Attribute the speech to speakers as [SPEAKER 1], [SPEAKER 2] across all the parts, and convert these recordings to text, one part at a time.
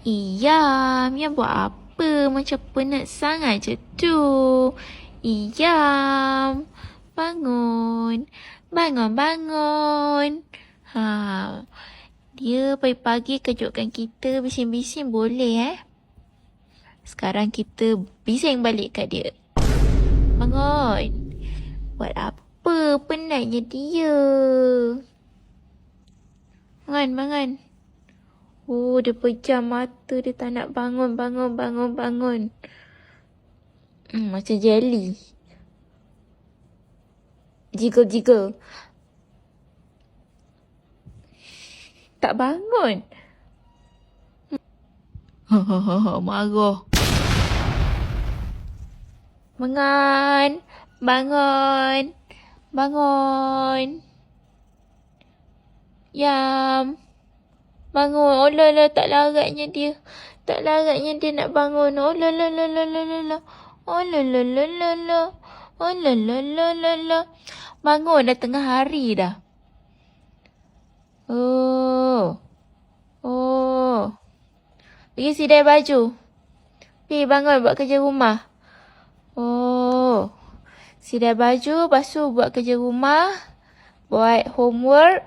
[SPEAKER 1] Iyam, Iyam buat apa? Macam penat sangat je tu. Iyam, bangun. Bangun. Dia pagi-pagi kejutkan kita bising-bising boleh Sekarang kita bising balik kat dia. Bangun. Buat apa? Penatnya dia. Bangun. Oh, dia pejam mata. Dia tak nak bangun. Macam jelly. Jiggle. Tak bangun. Marah. Bangun. Yam. Bangun. Oh lah, tak laratnya dia. Nak bangun. Oh lah. Bangun, dah tengah hari dah. Oh. Pergi sidai baju. Pergi bangun buat kerja rumah. Oh. Sidai baju, lepas tu buat kerja rumah. Buat homework.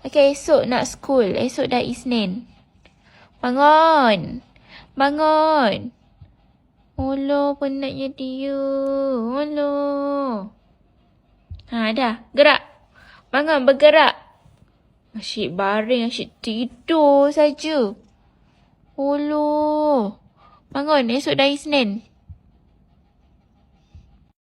[SPEAKER 1] Okay, esok nak school. Esok dah Isnin. Bangun. Alah, penatnya dia. Alah. Dah. Gerak. Bangun, bergerak. Asyik baring, asyik tidur saja. Alah. Bangun, esok dah Isnin.